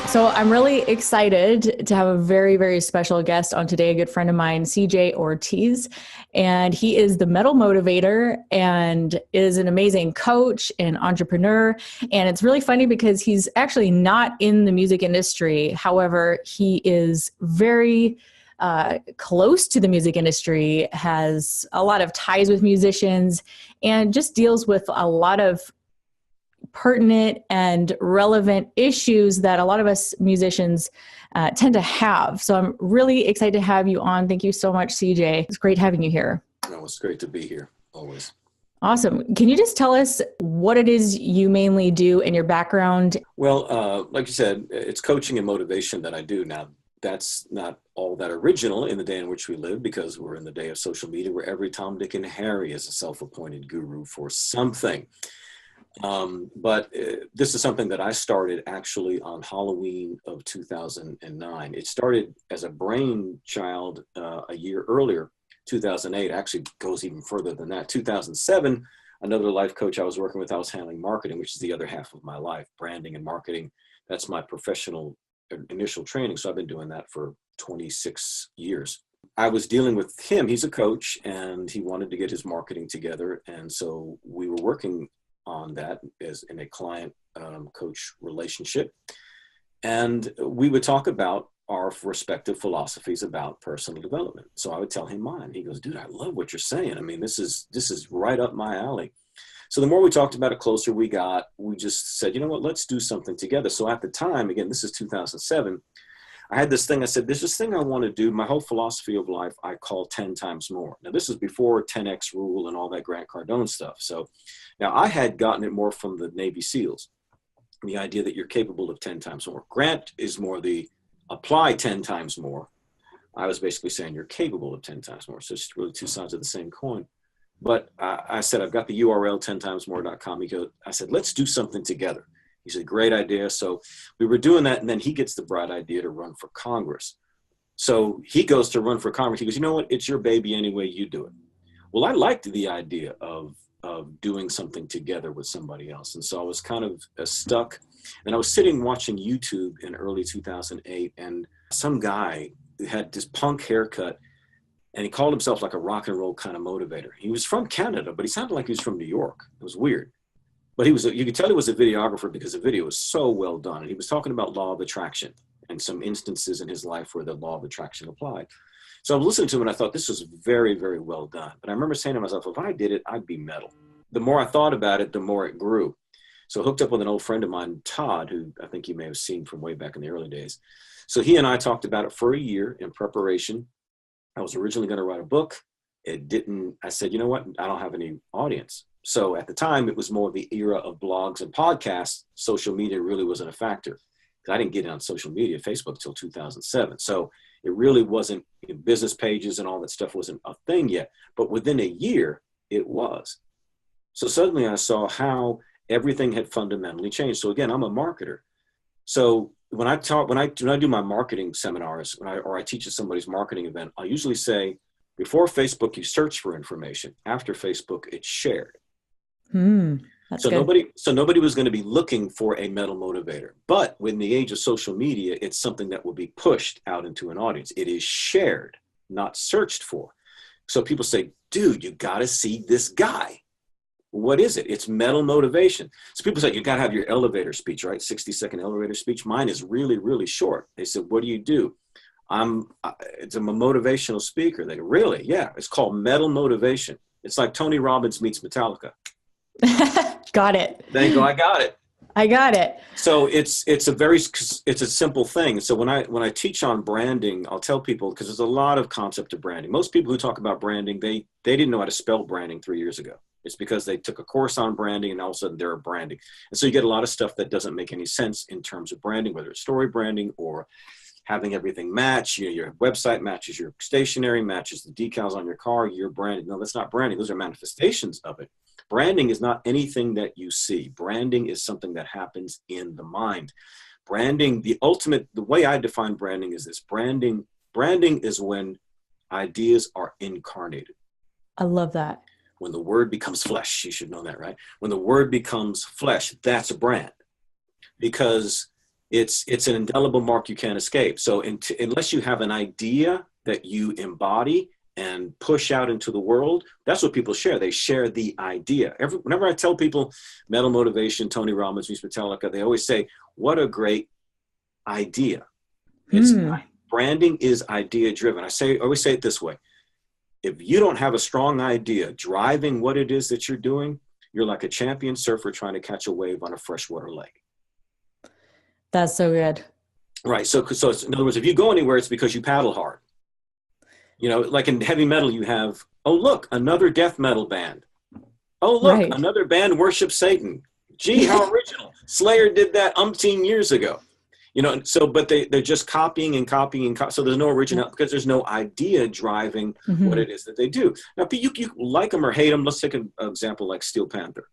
So I'm really excited to have a very, very special guest on today, a good friend of mine, CJ Ortiz. And he is the Metal Motivator and is an amazing coach and entrepreneur. And it's really funny because he's actually not in the music industry. However, he is very close to the music industry, has a lot of ties with musicians, and just deals with a lot of pertinent and relevant issues that a lot of us musicians tend to have. So I'm really excited to have you on. Thank you so much, CJ. It's great having you here. No, it's great to be here, always. Awesome. Can you just tell us what it is you mainly do in your background? Well, like you said, it's coaching and motivation that I do. Now, that's not all that original in the day in which we live, because we're in the day of social media where every Tom, Dick, and Harry is a self-appointed guru for something. But this is something that I started actually on Halloween of 2009. It started as a brainchild a year earlier, 2008. Actually goes even further than that. 2007, another life coach I was working with, I was handling marketing, which is the other half of my life, branding and marketing. That's my professional initial training. So I've been doing that for 26 years. I was dealing with him. He's a coach and he wanted to get his marketing together. And so we were working on that as in a client coach relationship. And we would talk about our respective philosophies about personal development. So I would tell him mine. He goes, dude, I love what you're saying. I mean, this is right up my alley. So the more we talked about it, closer we got. We just said, you know what, let's do something together. So at the time, again, this is 2007, I had this thing. I said, there's this thing I want to do. My whole philosophy of life, I call 10 times more. Now, this is before 10X rule and all that Grant Cardone stuff. So now I had gotten it more from the Navy SEALs, the idea that you're capable of 10 times more. Grant is more the apply 10 times more. I was basically saying you're capable of 10 times more. So it's really two sides of the same coin. But I said, I've got the URL 10timesmore.com. I said, let's do something together. He said, great idea. So we were doing that. And then he gets the bright idea to run for Congress. So he goes to run for Congress. He goes, you know what? It's your baby anyway. You do it. Well, I liked the idea of doing something together with somebody else. And so I was kind of stuck. And I was sitting watching YouTube in early 2008. And some guy had this punk haircut. And he called himself like a rock and roll kind of motivator. He was from Canada, but he sounded like he was from New York. It was weird. But you could tell he was a videographer because the video was so well done. And he was talking about law of attraction and some instances in his life where the law of attraction applied. So I was listening to him and I thought this was very, very well done. But I remember saying to myself, if I did it, I'd be metal. The more I thought about it, the more it grew. So I hooked up with an old friend of mine, Todd, who I think you may have seen from way back in the early days. So he and I talked about it for a year in preparation. I was originally going to write a book. It didn't. I said, you know what? I don't have any audience. So at the time, it was more the era of blogs and podcasts. Social media really wasn't a factor. I didn't get on social media, Facebook, until 2007. So it really wasn't, business pages and all that stuff wasn't a thing yet. But within a year, it was. So suddenly I saw how everything had fundamentally changed. So again, I'm a marketer. So when I do my marketing seminars, or I teach at somebody's marketing event, I usually say, before Facebook, you search for information. After Facebook, it's shared. That's good. Nobody was going to be looking for a metal motivator. But in the age of social media, it's something that will be pushed out into an audience. It is shared, not searched for. So people say, dude, you got to see this guy. What is it? It's metal motivation. So people say, you got to have your elevator speech, right? 60-second elevator speech. Mine is really, really short. They said, what do? I'm a motivational speaker. They go, really? Yeah. It's called metal motivation. It's like Tony Robbins meets Metallica. Got it. They go, I got it. I got it. So it's a simple thing. So when I teach on branding, I'll tell people, because there's a lot of concept of branding. Most people who talk about branding, they didn't know how to spell branding 3 years ago. It's because they took a course on branding and all of a sudden they're branding. And so you get a lot of stuff that doesn't make any sense in terms of branding, whether it's story branding or having everything match. Your website matches your stationery, matches the decals on your car, your branding. No, that's not branding. Those are manifestations of it. Branding is not anything that you see. Branding is something that happens in the mind. Branding, the way I define branding is this. Branding is when ideas are incarnated. I love that. When the word becomes flesh, you should know that, right? When the word becomes flesh, that's a brand. Because It's an indelible mark you can't escape. So unless you have an idea that you embody and push out into the world, that's what people share. They share the idea. Whenever I tell people Metal Motivation, Tony Robbins, Music Metallica, they always say, what a great idea. It's branding is idea driven. I always say it this way. If you don't have a strong idea driving what it is that you're doing, you're like a champion surfer trying to catch a wave on a freshwater lake. That's so good. Right. So in other words, if you go anywhere, it's because you paddle hard. You know, like in heavy metal, you have, oh, look, another death metal band. Oh, look, another band worships Satan. Gee, how original. Slayer did that umpteen years ago. You know, so, but they're just copying and copying. So there's no original because there's no idea driving what it is that they do. Now, you like them or hate them. Let's take an example like Steel Panther.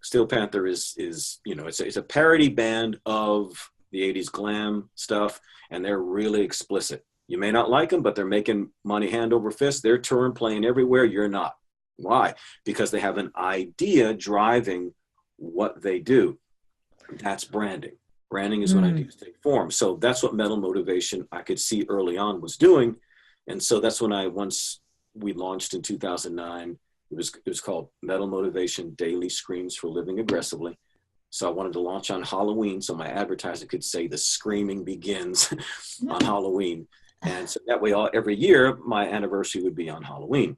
Steel Panther is you know, it's a parody band of the 80s glam stuff, and they're really explicit. You may not like them, but they're making money hand over fist. They're touring, playing everywhere. You're not. Why? Because they have an idea driving what they do. That's branding. Branding is when ideas take form. So that's what Metal Motivation I could see early on was doing. And so that's when once we launched in 2009, it was called Metal Motivation Daily Screams for Living Aggressively. So I wanted to launch on Halloween so my advertising could say the screaming begins on Halloween. And so that way every year my anniversary would be on Halloween.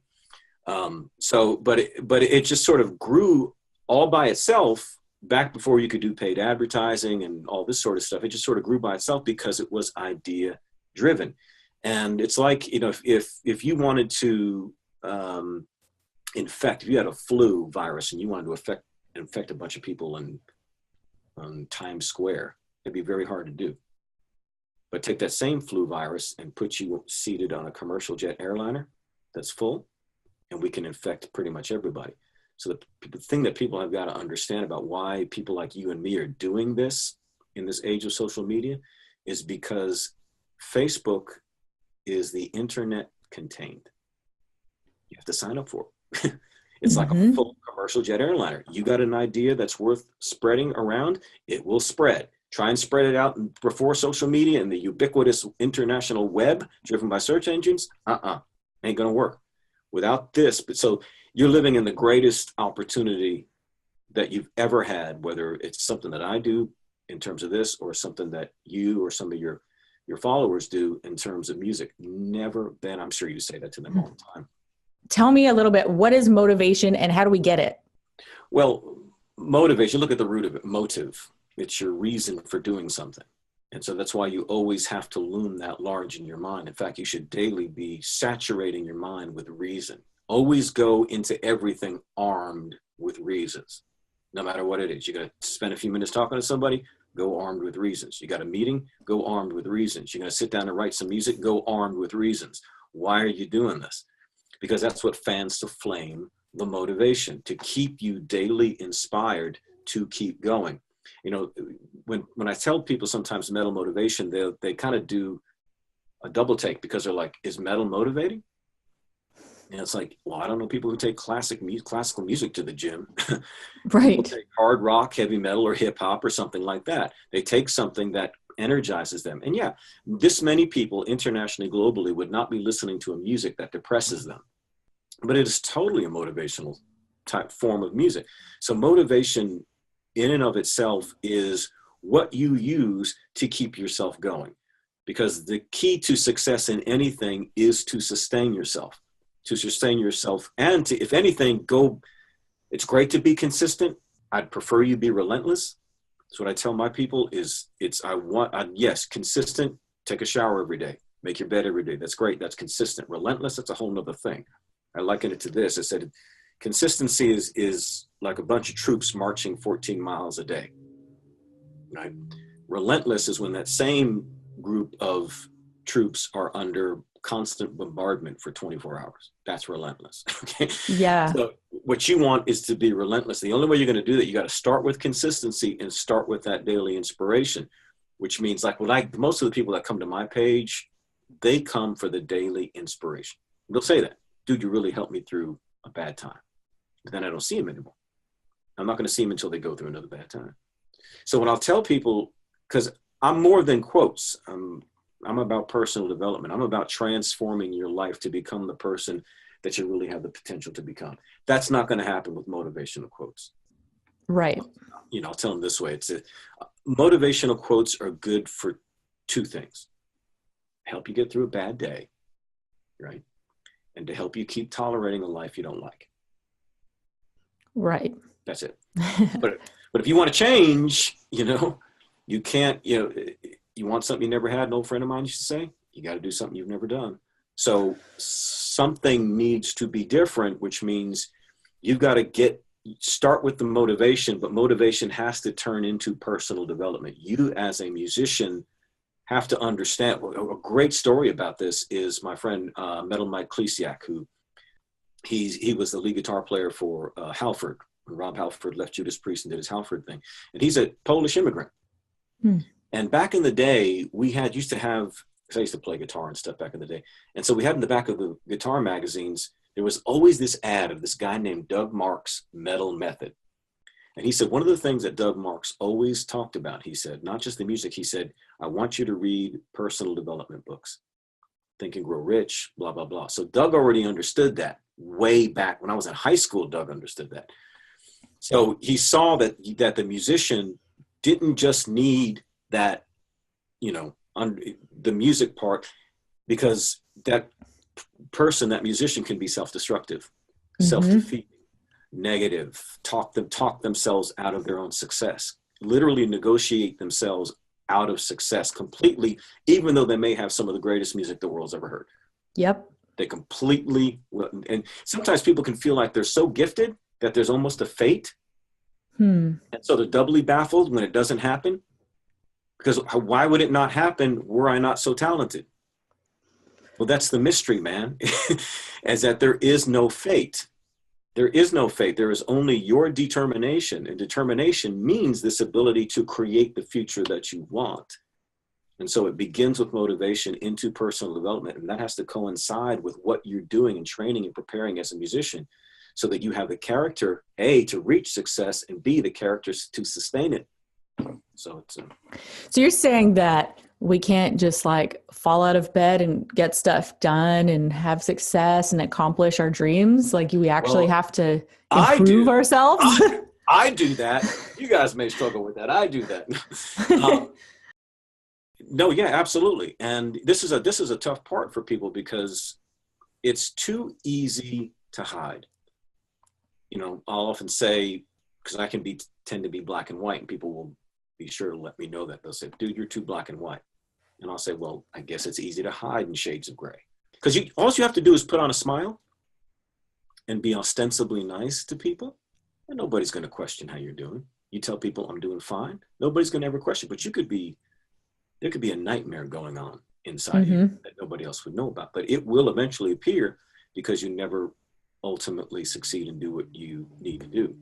But it just sort of grew all by itself back before you could do paid advertising and all this sort of stuff. It just sort of grew by itself because it was idea driven. And it's like, you know, if you wanted to if you had a flu virus and you wanted to infect a bunch of people on Times Square, it'd be very hard to do. But take that same flu virus and put you seated on a commercial jet airliner that's full, and we can infect pretty much everybody. So the thing that people have got to understand about why people like you and me are doing this in this age of social media is because Facebook is the internet contained. You have to sign up for it. It's like a full commercial jet airliner. You got an idea that's worth spreading around, it will spread. Try and spread it out before social media and the ubiquitous international web driven by search engines. Ain't gonna work without this. But so you're living in the greatest opportunity that you've ever had, whether it's something that I do in terms of this or something that you or some of your followers do in terms of music. Never been, I'm sure you say that to them all the time. Tell me a little bit, what is motivation and how do we get it? Well, motivation, look at the root of it, motive. It's your reason for doing something. And so that's why you always have to loom that large in your mind. In fact, you should daily be saturating your mind with reason. Always go into everything armed with reasons, no matter what it is. You got to spend a few minutes talking to somebody, go armed with reasons. You got a meeting, go armed with reasons. You're going to sit down and write some music, go armed with reasons. Why are you doing this? Because that's what fans the flame, the motivation to keep you daily inspired to keep going. You know, when I tell people sometimes metal motivation, they kind of do a double take because they're like, is metal motivating? And it's like, well, I don't know people who take classical music to the gym. Right. People take hard rock, heavy metal, or hip hop or something like that. They take something that energizes them. And yeah, this many people internationally, globally would not be listening to a music that depresses them. But it is totally a motivational type form of music. So motivation in and of itself is what you use to keep yourself going. Because the key to success in anything is to sustain yourself. To sustain yourself and to, if anything, it's great to be consistent. I'd prefer you be relentless. That's what I tell my people is yes, consistent, take a shower every day, make your bed every day. That's great. That's consistent. Relentless, that's a whole nother thing. I liken it to this. I said, consistency is like a bunch of troops marching 14 miles a day. Right? Relentless is when that same group of troops are under constant bombardment for 24 hours. That's relentless. Okay. Yeah. So what you want is to be relentless. The only way you're going to do that, you got to start with consistency and start with that daily inspiration, which means like most of the people that come to my page, they come for the daily inspiration. They'll say that, dude, you really helped me through a bad time. But then I don't see them anymore. I'm not going to see them until they go through another bad time. So when I'll tell people, because I'm more than quotes. I'm about personal development. I'm about transforming your life to become the person that you really have the potential to become. That's not going to happen with motivational quotes. Right. I'll tell them this way. Motivational quotes are good for two things: help you get through a bad day, right? And to help you keep tolerating a life you don't like. Right. That's it. But if you want to change, you can't, you want something you never had, an old friend of mine used to say, you got to do something you've never done. So something needs to be different, which means you've got to start with the motivation, but motivation has to turn into personal development. You as a musician have to understand. A great story about this is my friend Metal Mike Klesiak, who he was the lead guitar player for Halford. When Rob Halford left Judas Priest and did his Halford thing. And he's a Polish immigrant. And back in the day, we used to have, because I used to play guitar and stuff back in the day. And so we had in the back of the guitar magazines, there was always this ad of this guy named Doug Marks' Metal Method. And he said, one of the things that Doug Marks always talked about, he said, not just the music, he said, I want you to read personal development books. Think and Grow Rich, blah, blah, blah. So Doug already understood that way back when I was in high school. Doug understood that. So he saw that the musician didn't just need that, the music part, because that person, that musician, can be self-destructive, self-defeating, negative, talk themselves out of their own success, literally negotiate themselves out of success completely, even though they may have some of the greatest music the world's ever heard. Yep. They completely, and sometimes people can feel like they're so gifted that there's almost a fate. And so they're doubly baffled when it doesn't happen, because why would it not happen were I not so talented? Well, that's the mystery, man, is that there is no fate. There is no fate. There is only your determination, and determination means this ability to create the future that you want. And so it begins with motivation into personal development, and that has to coincide with what you're doing and training and preparing as a musician, so that you have the character, A, to reach success, and B, the characters to sustain it. So you're saying that we can't just fall out of bed and get stuff done and have success and accomplish our dreams. We actually have to improve ourselves. I do that. You guys may struggle with that. I do that. No, yeah, absolutely. And this is a tough part for people, because it's too easy to hide. I'll often say, because I can tend to be black and white, and people will be sure to let me know that. They'll say, dude, you're too black and white. And I'll say, well, I guess it's easy to hide in shades of gray. Because all you have to do is put on a smile and be ostensibly nice to people, and nobody's going to question how you're doing. You tell people I'm doing fine, nobody's going to ever question. But there could be a nightmare going on inside you that nobody else would know about. But it will eventually appear, because you never ultimately succeed and do what you need to do.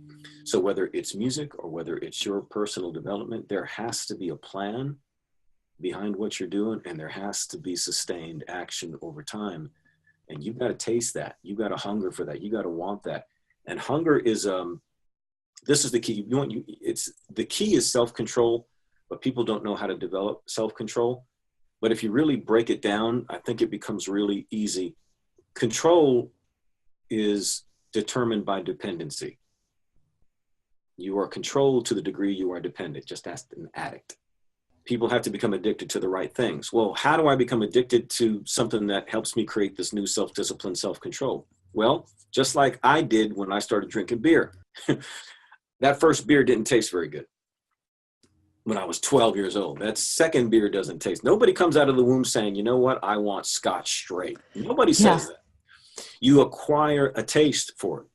So whether it's music or whether it's your personal development, there has to be a plan behind what you're doing, and there has to be sustained action over time. And you've got to taste that. You've got to hunger for that. You got to want that. And hunger is this is the key. The key is self-control, but people don't know how to develop self-control. But if you really break it down, I think it becomes really easy. Control is determined by dependency. You are controlled to the degree you are dependent. Just ask an addict. People have to become addicted to the right things. Well, how do I become addicted to something that helps me create this new self-discipline, self-control? Well, just like I did when I started drinking beer. That first beer didn't taste very good when I was 12 years old. That second beer doesn't taste. Nobody comes out of the womb saying, you know what, I want Scotch straight. Nobody says that. You acquire a taste for it.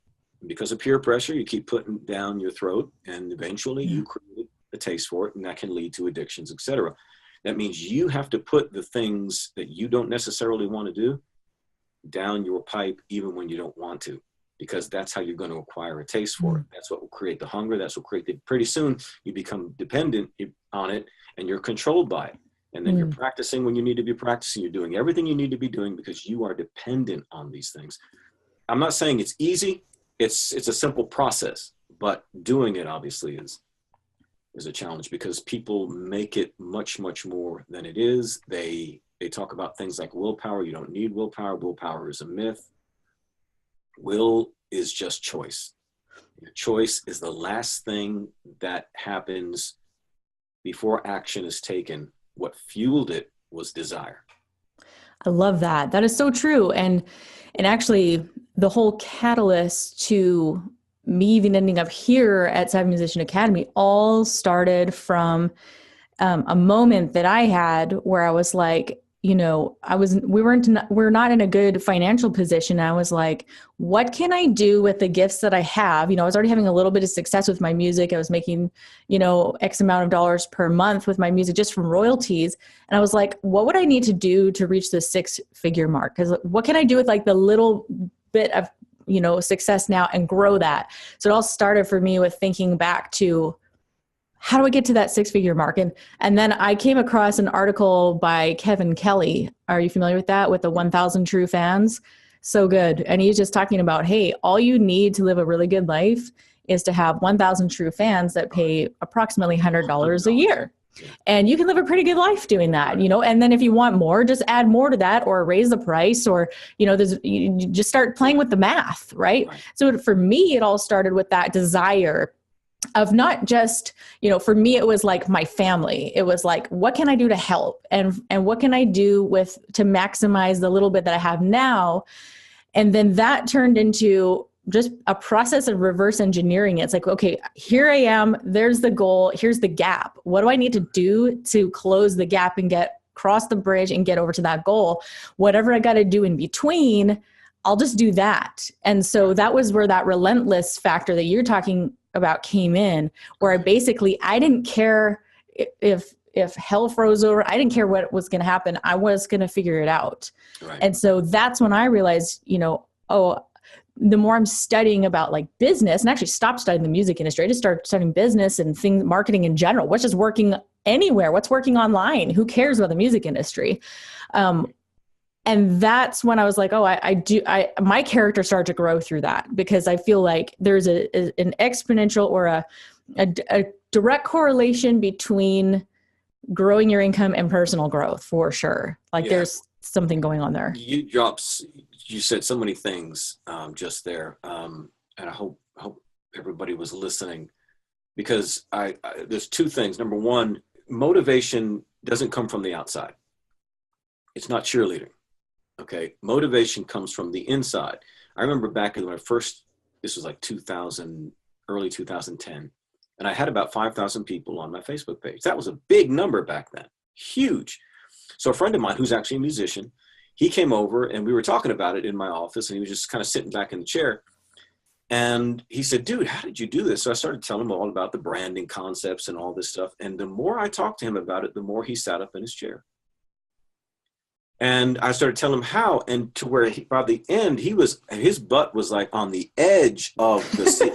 Because of peer pressure, you keep putting down your throat, and eventually you create a taste for it, and that can lead to addictions, etc. That means you have to put the things that you don't necessarily want to do down your pipe, even when you don't want to, because that's how you're going to acquire a taste for it. That's what will create the hunger. That's what pretty soon you become dependent on it, and you're controlled by it. And then you're practicing when you need to be practicing. You're doing everything you need to be doing because you are dependent on these things. I'm not saying it's easy. It's a simple process, but doing it obviously is is a challenge because people make it much, much more than it is. They talk about things like willpower. You don't need willpower. Willpower is a myth. Will is just choice. Choice is the last thing that happens before action is taken. What fueled it was desire. I love that. That is so true. And actually the whole catalyst to me even ending up here at Savvy Musician Academy all started from a moment that I had where I was like, you know, we're not in a good financial position. I was like, what can I do with the gifts that I have? You know, I was already having a little bit of success with my music. I was making, you know, X amount of dollars per month with my music just from royalties. And I was like, what would I need to do to reach the 6-figure mark? Because what can I do with like the little bit of, you know, success now and grow that? So it all started for me with thinking back to, how do I get to that 6-figure mark? And then I came across an article by Kevin Kelly. Are you familiar with that? With the 1,000 True Fans? So good. And he's just talking about, hey, all you need to live a really good life is to have 1,000 true fans that pay approximately $100 a year. And you can live a pretty good life doing that, you know, and then if you want more, just add more to that or raise the price or, you know, you just start playing with the math, right? So for me, it all started with that desire of not just, you know, for me, it was like my family. It was like, what can I do to help? And what can I do to maximize the little bit that I have now? And then that turned into just a process of reverse engineering. It's like, okay, here I am. There's the goal. Here's the gap. What do I need to do to close the gap and cross the bridge and get over to that goal? Whatever I got to do in between, I'll just do that. And so that was where that relentless factor that you're talking about came in, where I didn't care if hell froze over. I didn't care what was going to happen. I was going to figure it out. Right. And so that's when I realized, you know, the more I'm studying about like business, and actually stopped studying the music industry, I just started studying business and marketing in general. What's just working anywhere? What's working online? Who cares about the music industry? And that's when I was like, my character started to grow through that, because I feel like there's an exponential or a direct correlation between growing your income and personal growth, for sure. Like there's something going on there. You said so many things just there. And I hope everybody was listening, because there's two things. Number one, motivation doesn't come from the outside. It's not cheerleading. Okay. Motivation comes from the inside. I remember back when this was like 2000, early 2010, and I had about 5,000 people on my Facebook page. That was a big number back then. Huge. So a friend of mine who's actually a musician, he came over and we were talking about it in my office, and he was just kind of sitting back in the chair. And he said, dude, how did you do this? So I started telling him all about the branding concepts and all this stuff. And the more I talked to him about it, the more he sat up in his chair. And I started telling him how, and to where by the end, his butt was like on the edge of the seat.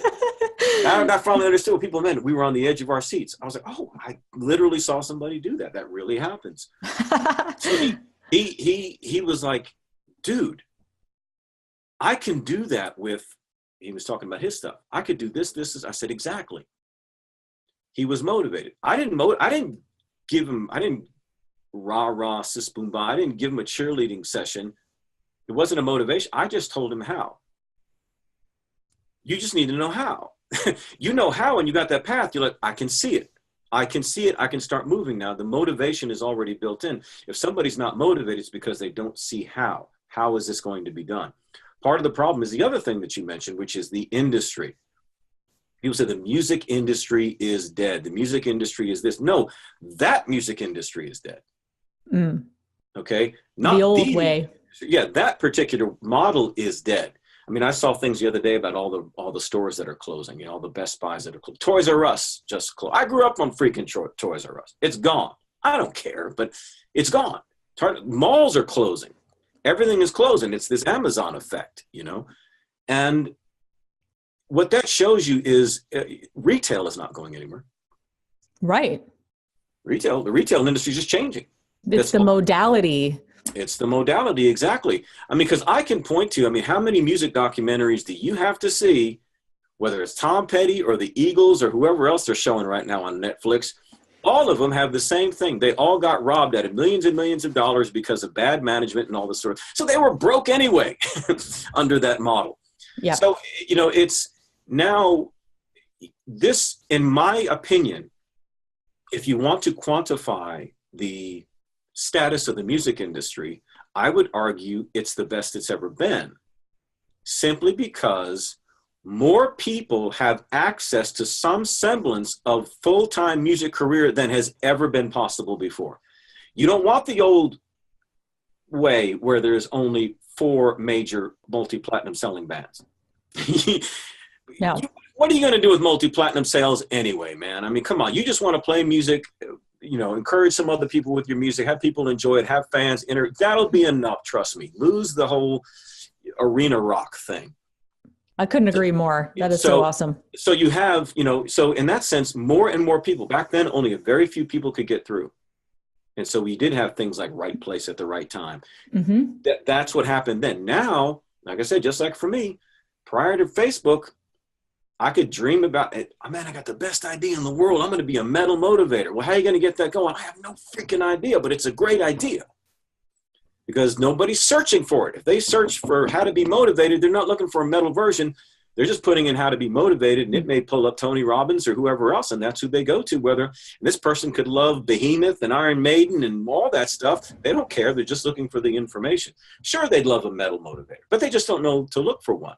I finally understood what people meant. We were on the edge of our seats. I was like, oh, I literally saw somebody do that. That really happens. So he was like, dude, I can do that he was talking about his stuff. I could do this. I said, exactly. He was motivated. I didn't rah, sis, boom, ba. I didn't give him a cheerleading session. It wasn't a motivation. I just told him how. You just need to know how. You know how, and you got that path. You're like, I can see it. I can see it. I can start moving now. The motivation is already built in. If somebody's not motivated, it's because they don't see how. How is this going to be done? Part of the problem is the other thing that you mentioned, which is the industry. People say the music industry is dead. The music industry is this. No, that music industry is dead. Mm. Okay? Not the old way. Yeah, that particular model is dead. I mean, I saw things the other day about all the stores that are closing, you know, all the Best Buys that are closed. Toys R Us just closed. I grew up on freaking Toys R Us. It's gone. I don't care, but it's gone. Malls are closing. Everything is closing. It's this Amazon effect, you know. And what that shows you is retail is not going anywhere. Right. The retail industry is just changing. It's the modality. It's the modality, exactly. I mean, because I can point to, how many music documentaries do you have to see whether it's Tom Petty or the Eagles or whoever else they're showing right now on Netflix, all of them have the same thing. They all got robbed out of millions and millions of dollars because of bad management and all this sort of. So they were broke anyway under that model. Yeah. So, it's now this, in my opinion, if you want to quantify the status of the music industry, I would argue it's the best it's ever been, simply because more people have access to some semblance of full-time music career than has ever been possible before. You don't want the old way where there's only 4 major multi-platinum selling bands. No. What are you going to do with multi-platinum sales anyway, man? I mean, come on. You just want to play music, encourage some other people with your music, have people enjoy it, have fans enter. That'll be enough, trust me. Lose the whole arena rock thing. I couldn't agree more. That is so awesome. So you have, so in that sense, more and more people. Back then, only a very few people could get through. And so we did have things like right place at the right time. Mm-hmm. That's what happened then. Now, like I said, just like for me, prior to Facebook, I could dream about it. Oh, man, I got the best idea in the world. I'm going to be a metal motivator. Well, how are you going to get that going? I have no freaking idea, but it's a great idea. Because nobody's searching for it. If they search for how to be motivated, they're not looking for a metal version. They're just putting in how to be motivated, and it may pull up Tony Robbins or whoever else, and that's who they go to. Whether this person could love Behemoth and Iron Maiden and all that stuff, they don't care. They're just looking for the information. Sure, they'd love a metal motivator, but they just don't know to look for one.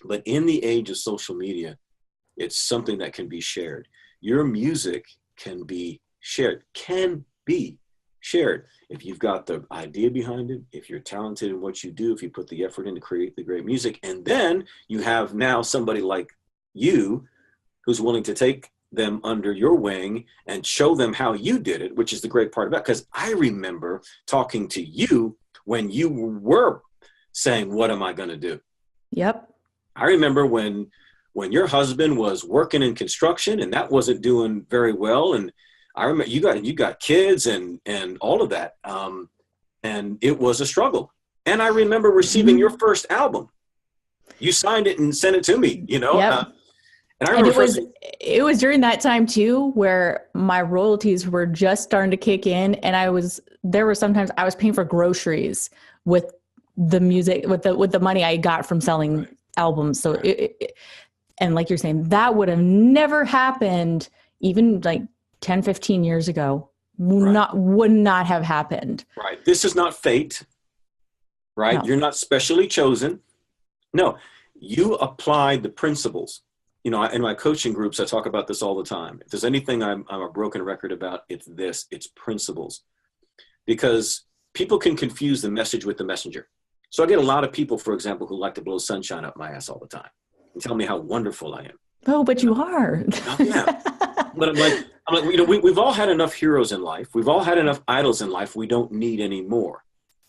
But in the age of social media, it's something that can be shared. Your music can be shared, If you've got the idea behind it, if you're talented in what you do, if you put the effort in to create the great music, and then you have now somebody like you who's willing to take them under your wing and show them how you did it, which is the great part about it. Because I remember talking to you when you were saying, what am I going to do? Yep. I remember when your husband was working in construction and that wasn't doing very well, and I remember you got kids and all of that, and it was a struggle. And I remember receiving your first album. You signed it and sent it to me, Yep. And I remember it was during that time too, where my royalties were just starting to kick in, and there were sometimes I was paying for groceries with the music, with the money I got from selling albums. So and like you're saying, that would have never happened even like 10, 15 years ago, would not have happened. Right. This is not fate, right? No. You're not specially chosen. No, you applied the principles. In my coaching groups, I talk about this all the time. If there's anything I'm a broken record about, it's principles. Because people can confuse the message with the messenger. So I get a lot of people, for example, who like to blow sunshine up my ass all the time and tell me how wonderful I am. Oh, but you are. Yeah. But I'm like, we've all had enough heroes in life. We've all had enough idols in life. We don't need any more.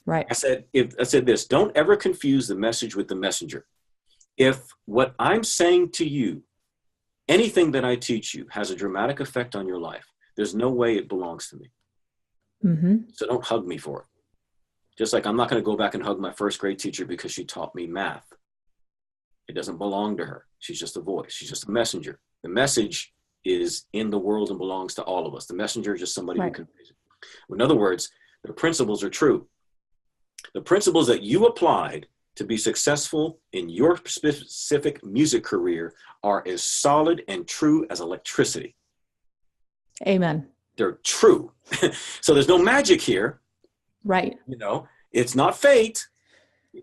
Right. I said this, don't ever confuse the message with the messenger. If what I'm saying to you, anything that I teach you has a dramatic effect on your life, there's no way it belongs to me. Mm-hmm. So don't hug me for it. Just like I'm not going to go back and hug my first grade teacher because she taught me math. It doesn't belong to her. She's just a voice. She's just a messenger. The message is in the world and belongs to all of us. The messenger is just somebody who conveys it. In other words, the principles are true. The principles that you applied to be successful in your specific music career are as solid and true as electricity. Amen. They're true. So there's no magic here. Right. It's not fate.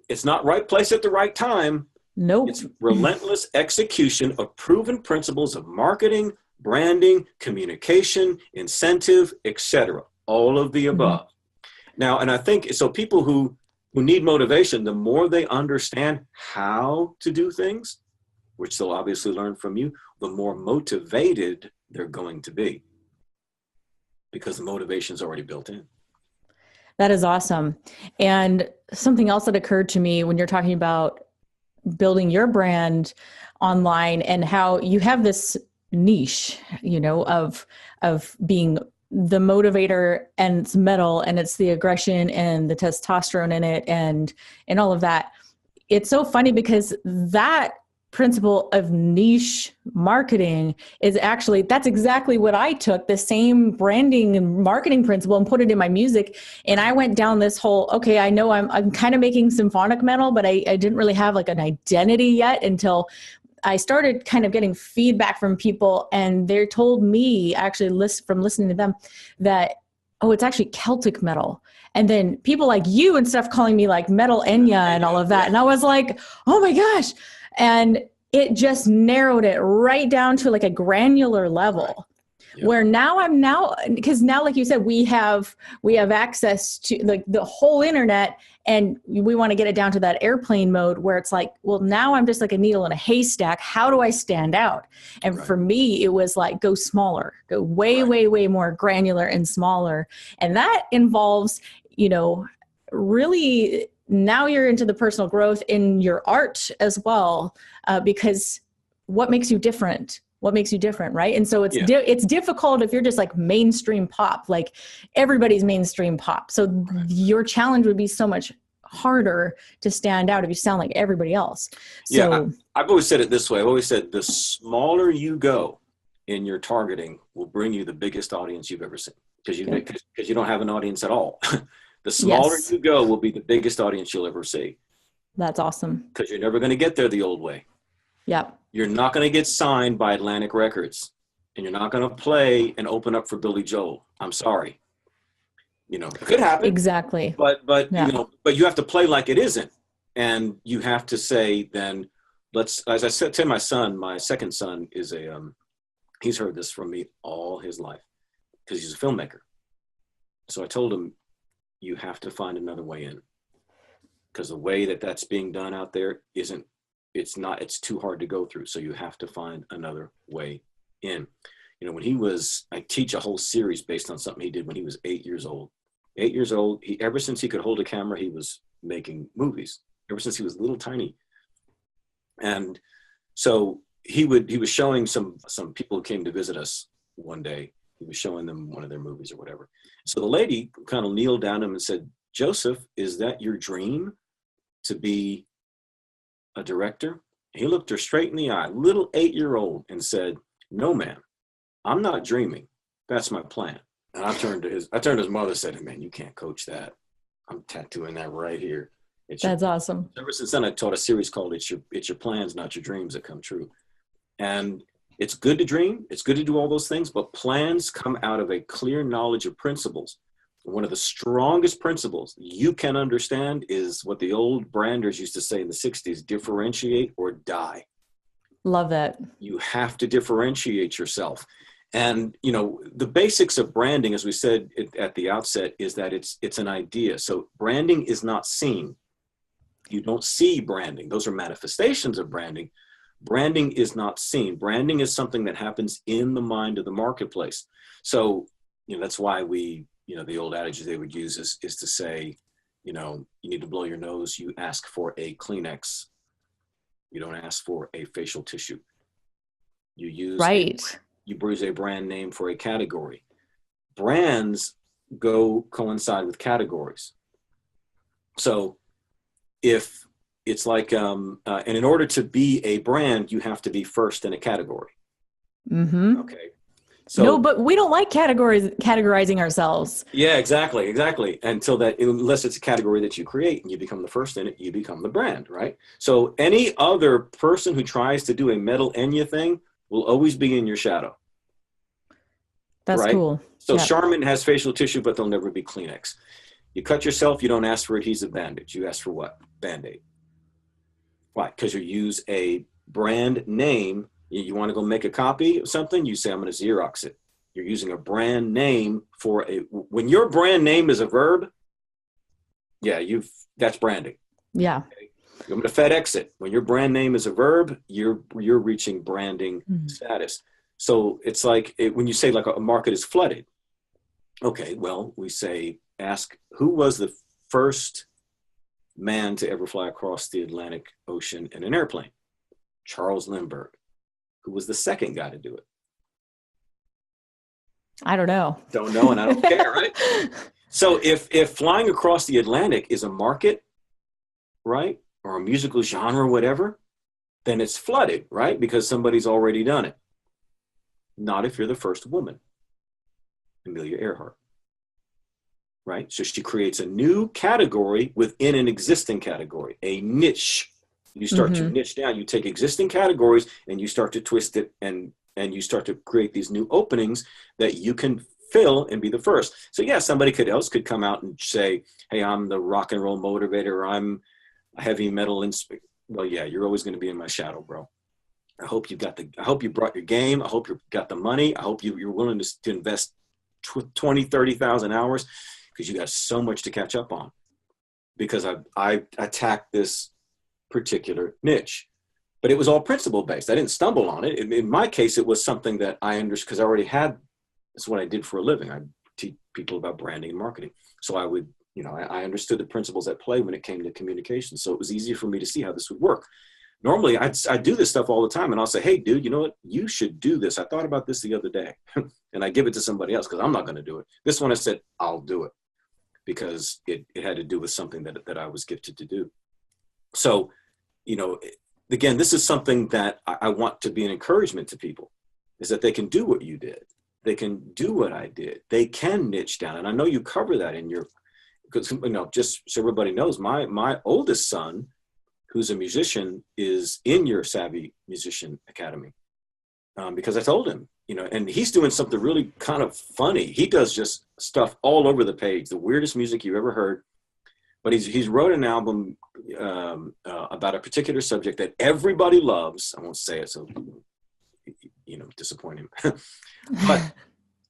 It's not right place at the right time. Nope. It's relentless execution of proven principles of marketing, branding, communication, incentive, etc. All of the above. Mm-hmm. Now, and I think, so people who need motivation, the more they understand how to do things, which they'll obviously learn from you, the more motivated they're going to be. Because the motivation is already built in. That is awesome. And something else that occurred to me when you're talking about building your brand online and how you have this niche, of being the motivator, and it's metal and it's the aggression and the testosterone in it and all of that. It's so funny because that principle of niche marketing is actually, that's exactly what I took, the same branding and marketing principle, and put it in my music. And I went down this whole, okay, I know I'm kind of making symphonic metal, but I didn't really have like an identity yet until I started kind of getting feedback from people, and they told me, actually from listening to them, that, oh, it's actually Celtic metal. And then people like you and stuff calling me like metal Enya and all of that. And I was like, oh my gosh. And it just narrowed it right down to like a granular level. Yep. Where now because now, like you said, we have access to like the whole internet, and we want to get it down to that airplane mode where it's like, well, now I'm just like a needle in a haystack. How do I stand out? And for me, it was like, go smaller, go way more granular and smaller. And that involves, really, now you're into the personal growth in your art as well, because what makes you different? What makes you different, right? And so it's difficult if you're just like mainstream pop, like everybody's mainstream pop. So your challenge would be so much harder to stand out if you sound like everybody else. So, I've always said it this way. I've always said the smaller you go in your targeting will bring you the biggest audience you've ever seen, because you don't have an audience at all. The smaller you go will be the biggest audience you'll ever see. That's awesome. Because you're never going to get there the old way. Yep. You're not going to get signed by Atlantic Records, and you're not going to play and open up for Billy Joel. I'm sorry. It could happen. Exactly. But you have to play like it isn't. And you have to say, then as I said to my son, my second son is he's heard this from me all his life because he's a filmmaker. So I told him, you have to find another way in, because the way that's being done out there it's too hard to go through. So you have to find another way in. I teach a whole series based on something he did when he was 8 years old. 8 years old, ever since he could hold a camera, he was making movies, ever since he was little tiny. And so he was showing some people who came to visit us one day. He was showing them one of their movies or whatever. So the lady kind of kneeled down to him and said, "Joseph, is that your dream to be a director?" He looked her straight in the eye, little 8-year-old, and said, "No, ma'am, I'm not dreaming. That's my plan." And I turned to his mother and said, "Man, you can't coach that. I'm tattooing that right here." That's awesome. Ever since then, I taught a series called "It's Your Plans, Not Your Dreams That Come True." And it's good to dream. It's good to do all those things, but plans come out of a clear knowledge of principles. One of the strongest principles you can understand is what the old branders used to say in the 60s, differentiate or die. Love that. You have to differentiate yourself. And, the basics of branding, as we said at the outset, is that it's an idea. So branding is not seen. You don't see branding. Those are manifestations of branding. Branding is not seen. Branding is something that happens in the mind of the marketplace. So, that's why the old adage they would use is to say, you need to blow your nose, you ask for a Kleenex. You don't ask for a facial tissue. You use you use a brand name for a category. Brands coincide with categories. So if it's like, and in order to be a brand, you have to be first in a category. Mm-hmm. Okay. So, no, but we don't like categorizing ourselves. Yeah, exactly. Unless it's a category that you create and you become the first in it, you become the brand, right? So any other person who tries to do a metal Enya thing will always be in your shadow. That's right? Cool. So Charmin has facial tissue, but they'll never be Kleenex. You cut yourself, you don't ask for adhesive bandage. You ask for what? Band-Aid. Why? Because you use a brand name. You want to go make a copy of something, you say, I'm going to Xerox it. You're using a brand name when your brand name is a verb, that's branding. Yeah. Okay? I'm going to FedEx it. When your brand name is a verb, you're reaching branding status. So it's like when you say like a market is flooded. Okay, well, we say, ask who was the first man to ever fly across the Atlantic Ocean in an airplane? Charles Lindbergh. Who was the second guy to do it? I don't know. Don't know, and I don't care, right? So if flying across the Atlantic is a market, right, or a musical genre, or whatever, then it's flooded, right? Because somebody's already done it. Not if you're the first woman, Amelia Earhart, right? So she creates a new category within an existing category, a niche. You start to niche down. You take existing categories and you start to twist it, and you start to create these new openings that you can fill and be the first. So yeah, somebody else could come out and say, hey, I'm the rock and roll motivator, or I'm a heavy metal well, yeah, you're always going to be in my shadow, bro. I hope you brought your game. I hope you got the money. I hope you're willing to invest 20, 30,000 hours, because you got so much to catch up on, because I attacked this particular niche, but it was all principle based. I didn't stumble on it. In my case, it was something that I understood, because I already had, that's what I did for a living. I teach people about branding and marketing. So I would, I understood the principles at play when it came to communication. So it was easier for me to see how this would work. Normally I do this stuff all the time, and I'll say, hey dude, you know what? You should do this. I thought about this the other day. And I give it to somebody else, because I'm not going to do it. This one I said, I'll do it, because it had to do with something that I was gifted to do. So, again, this is something that I want to be an encouragement to people, is that they can do what you did. They can do what I did. They can niche down. And I know you cover that in your, because, just so everybody knows, my oldest son, who's a musician, is in your Savvy Musician Academy. Because I told him, and he's doing something really kind of funny. He does just stuff all over the page, the weirdest music you've ever heard. But he's wrote an album about a particular subject that everybody loves. I won't say it, so disappoint him. But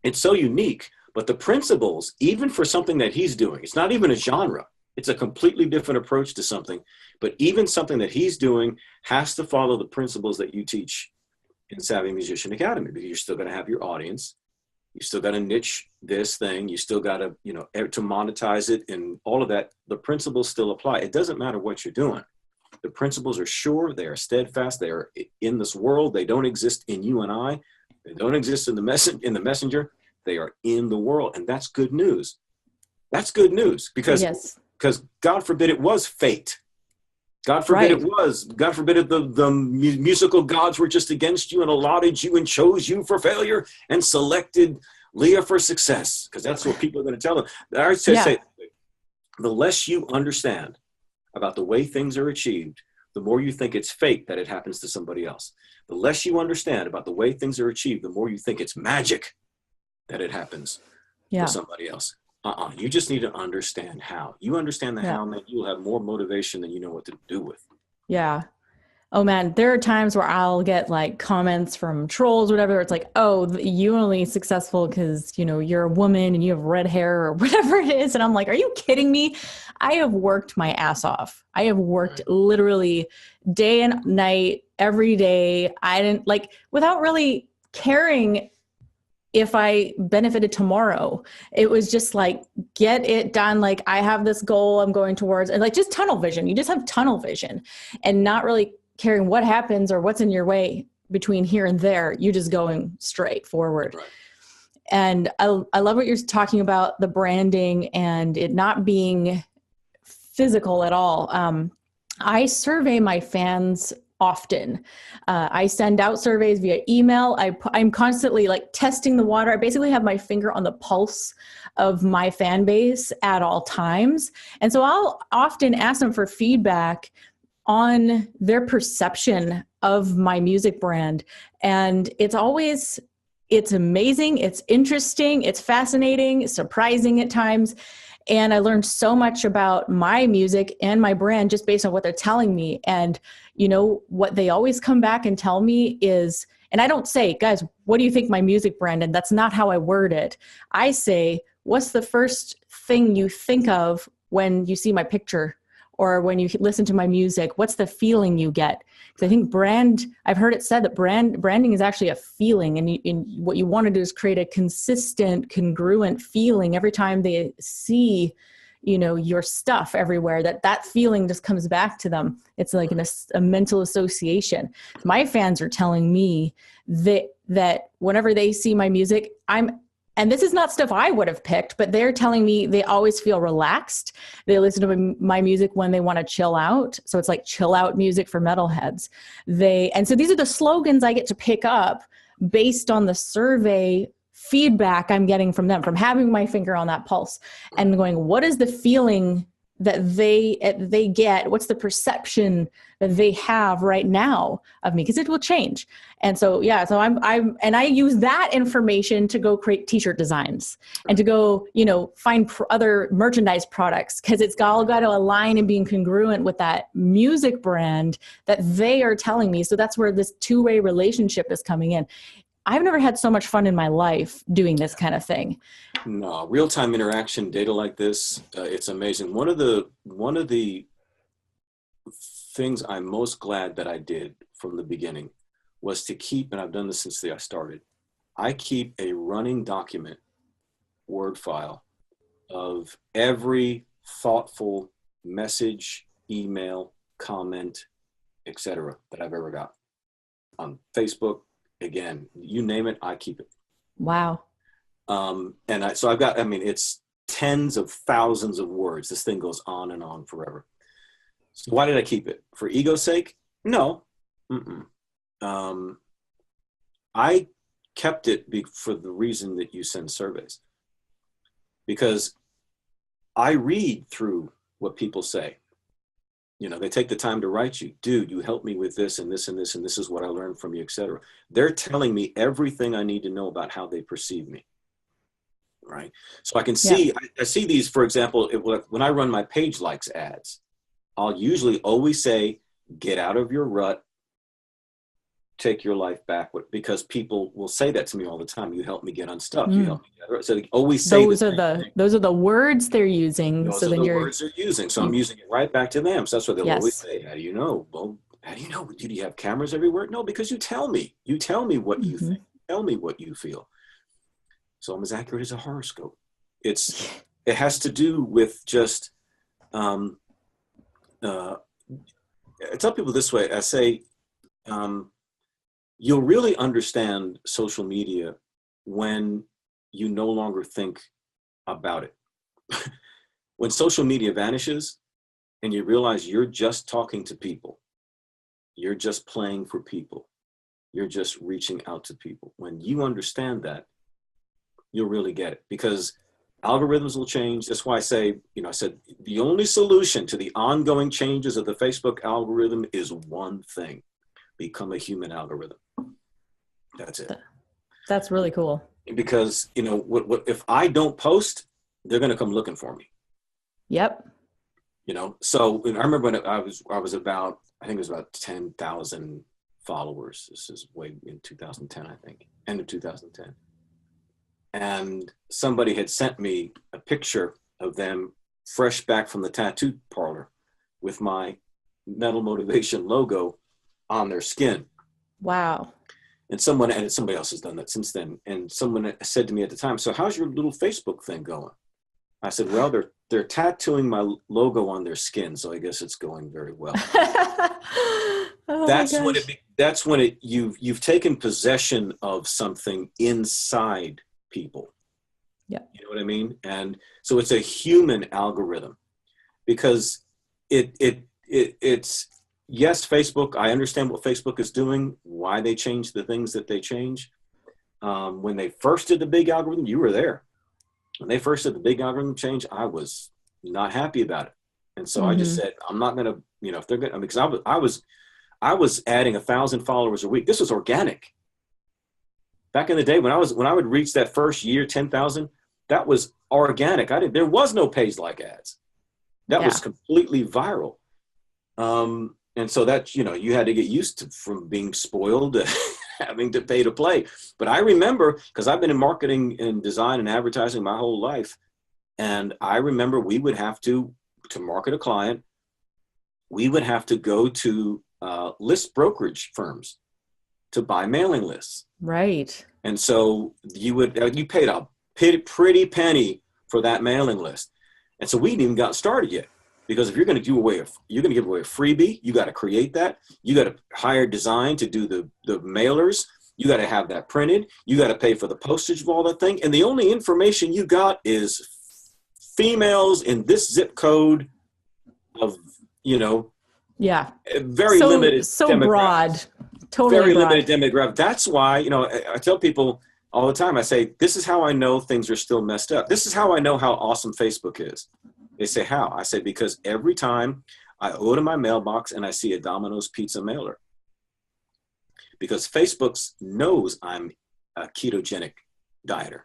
it's so unique. But the principles, even for something that he's doing, it's not even a genre. It's a completely different approach to something. But even something that he's doing has to follow the principles that you teach in Savvy Musician Academy, because you're still going to have your audience. You still got to niche this thing. You still got to, to monetize it, and all of that. The principles still apply. It doesn't matter what you're doing. The principles are sure. They are steadfast. They are in this world. They don't exist in you and I. They don't exist in the messenger. They are in the world. And that's good news. That's good news, because God forbid it was fate. God forbid it was. God forbid it, the musical gods were just against you and allotted you and chose you for failure and selected Leah for success, because that's what people are going to tell them. I say, the less you understand about the way things are achieved, the more you think it's fate that it happens to somebody else. The less you understand about the way things are achieved, the more you think it's magic that it happens to somebody else. You just need to understand how. You understand the how, man, you'll have more motivation than you know what to do with. Yeah. Oh man, there are times where I'll get like comments from trolls, whatever. It's like, oh, you only successful because, you're a woman and you have red hair or whatever it is. And I'm like, are you kidding me? I have worked my ass off. I have worked literally day and night, every day. I didn't without really caring if I benefited tomorrow. It was just like, get it done. Like, I have this goal I'm going towards, and just tunnel vision. You just have tunnel vision and not really caring what happens or what's in your way between here and there. You just going straight forward. Right. And I love what you're talking about, the branding and it not being physical at all. I survey my fans often. I send out surveys via email. I'm constantly testing the water. I basically have my finger on the pulse of my fan base at all times. And so I'll often ask them for feedback on their perception of my music brand. And it's amazing. It's interesting. It's fascinating, surprising at times. And I learned so much about my music and my brand just based on what they're telling me. And what they always come back and tell me is, and I don't say, guys, what do you think my music brand? And that's not how I word it. I say, what's the first thing you think of when you see my picture or when you listen to my music? What's the feeling you get? Because I think I've heard it said that branding is actually a feeling. And what you want to do is create a consistent, congruent feeling every time they see your stuff everywhere, that feeling just comes back to them. It's like a mental association. My fans are telling me that whenever they see my music, I'm And this is not stuff I would have picked, but they're telling me they always feel relaxed. They listen to my music when they want to chill out. So it's like chill out music for metalheads. And so these are the slogans I get to pick up based on the survey feedback I'm getting from them, from having my finger on that pulse and going, what is the feeling that they get? What's the perception that they have right now of me? Because it will change. And so, yeah, so I use that information to go create t-shirt designs and to go, find other merchandise products, because it's all got to align and being congruent with that music brand that they are telling me. So that's where this two-way relationship is coming in. I've never had so much fun in my life doing this kind of thing. No, real-time interaction data like this, it's amazing. One of the things I'm most glad that I did from the beginning was to keep, and I've done this since I started, I keep a running document, Word file, of every thoughtful message, email, comment, etc. that I've ever got on Facebook. Again, you name it, I keep it. Wow. So I've got, it's tens of thousands of words. This thing goes on and on forever. So why did I keep it? For ego's sake? No. I kept it for the reason that you send surveys. Because I read through what people say. They take the time to write you, dude, you helped me with this and this and this, and this is what I learned from you, etc. They're telling me everything I need to know about how they perceive me. Right. So I can see, I see these, for example, when I run my page likes ads, I'll usually always say, get out of your rut, take your life back, because people will say that to me all the time. You help me get unstuck. You help me get out. So they always say those are the words they're using. Those are the words they're using. So I'm using it right back to them. So that's what they'll always say. How do you know? Well, how do you know? Do you have cameras everywhere? No, because you tell me. You tell me what you think. Tell me what you feel. So I'm as accurate as a horoscope. It has to do with just, I tell people this way. I say, you'll really understand social media when you no longer think about it. When social media vanishes and you realize you're just talking to people, you're just playing for people, you're just reaching out to people. When you understand that, you'll really get it, because algorithms will change. That's why I say, I said the only solution to the ongoing changes of the Facebook algorithm is one thing: become a human algorithm. That's it. That's really cool. Because, what if I don't post, they're going to come looking for me. Yep. So I remember when I was about, I think it was about 10,000 followers. This is way in 2010, I think, end of 2010. And somebody had sent me a picture of them fresh back from the tattoo parlor with my Metal Motivation logo on their skin. Wow. And somebody else has done that since then. And someone said to me at the time, so how's your little Facebook thing going? I said, well, they're tattooing my logo on their skin, so I guess it's going very well. That's when you've taken possession of something inside people. Yeah. You know what I mean? And so it's a human algorithm, because it's yes, Facebook, I understand what Facebook is doing, why they change the things that they change. When they first did the big algorithm, you were there. When they first did the big algorithm change, I was not happy about it. And so I just said, I'm not going to, if they're going to, because I was adding 1,000 followers a week. This was organic. Back in the day when I would reach that first year, 10,000, that was organic. There was no page like ads. That was completely viral. And so that, you had to get used to, from being spoiled to having to pay to play. But I remember, because I've been in marketing and design and advertising my whole life. And I remember we would have to market a client, we would have to go to list brokerage firms to buy mailing lists. Right. And so you paid a pretty penny for that mailing list. And so we hadn't even got started yet. Because if you're going to give away a freebie, you got to create that. You got to hire design to do the mailers. You got to have that printed. You got to pay for the postage of all that thing. And the only information you got is females in this zip code of, Yeah. very limited. So broad. Totally very broad. limited demographic. That's why, I tell people all the time, I say, this is how I know things are still messed up. This is how I know how awesome Facebook is. They say, how? I say, because every time I go to my mailbox and I see a Domino's pizza mailer, because Facebook knows I'm a ketogenic dieter.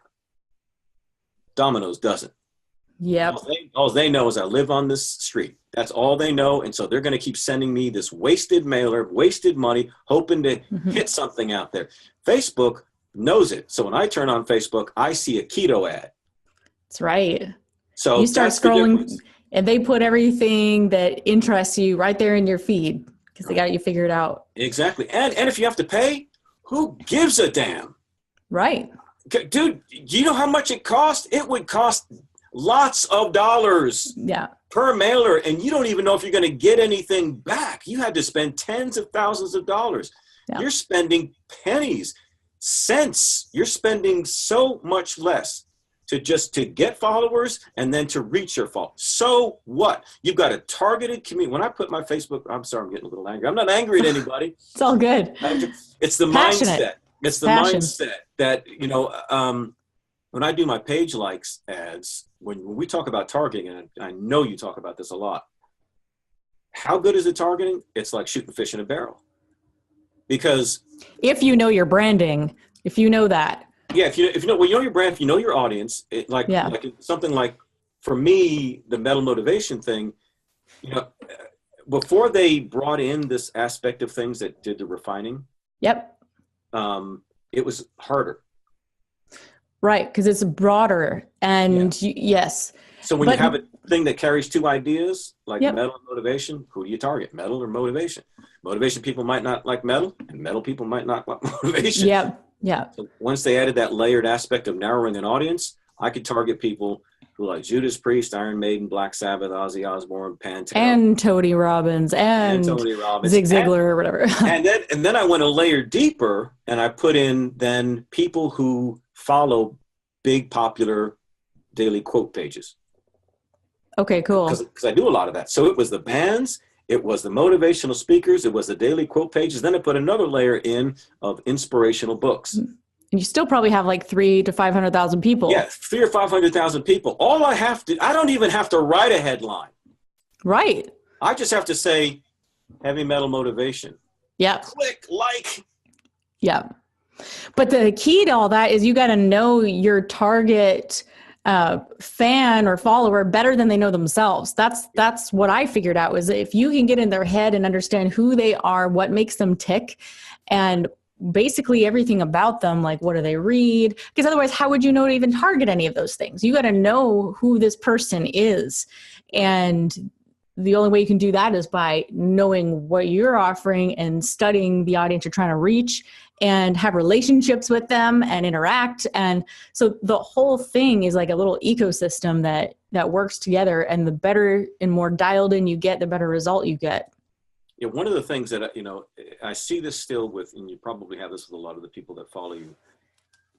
Domino's doesn't. Yep. All they know is I live on this street. That's all they know. And so they're going to keep sending me this wasted mailer, wasted money, hoping to hit something out there. Facebook knows it. So when I turn on Facebook, I see a keto ad. That's right. So you start scrolling and they put everything that interests you right there in your feed because they got you figured out. Exactly. And if you have to pay, who gives a damn? Dude, Right. do you know how much it costs? It would cost lots of dollars per mailer, and you don't even know if you're going to get anything back. You had to spend tens of thousands of dollars. Yeah. You're spending pennies, cents. You're spending so much less to get followers and then to reach your followers. So what? You've got a targeted community. When I put my Facebook, I'm sorry, I'm getting a little angry. I'm not angry at anybody. It's all good. It's the mindset. It's the mindset that, when I do my page likes ads, when we talk about targeting, and I know you talk about this a lot, how good is the targeting? It's like shooting fish in a barrel. Because if you know your branding, if you know that. Yeah, if you know your brand, if you know your audience, like something like, for me, the metal motivation thing, before they brought in this aspect of things that did the refining. Yep. It was harder. Right, because it's broader and yes. So when you have a thing that carries two ideas, like metal and motivation, who do you target, metal or motivation? Motivation people might not like metal, and metal people might not like motivation. Yep. Yeah. So once they added that layered aspect of narrowing an audience, I could target people who like Judas Priest, Iron Maiden, Black Sabbath, Ozzy Osbourne, Pantera, and Tony Robbins, and Zig Ziglar, or whatever. and then I went a layer deeper, and I put in then people who follow big popular daily quote pages. Okay, cool. Because I do a lot of that. So it was the bands, it was the motivational speakers, it was the daily quote pages. Then I put another layer in of inspirational books. And you still probably have like 300,000 to 500,000 people. Yeah, 300,000 or 500,000 people. I don't even have to write a headline. Right. I just have to say heavy metal motivation. Yeah. Click like. Yeah. But the key to all that is you got to know your target fan or follower better than they know themselves. That's what I figured out, was if you can get in their head and understand who they are, what makes them tick, and basically everything about them, like what do they read? Because otherwise, how would you know to even target any of those things? You got to know who this person is. And the only way you can do that is by knowing what you're offering and studying the audience you're trying to reach and have relationships with them and interact. And so the whole thing is like a little ecosystem that works together, and the better and more dialed in you get, the better result you get. Yeah, one of the things that, I see this still with, and you probably have this with a lot of the people that follow you.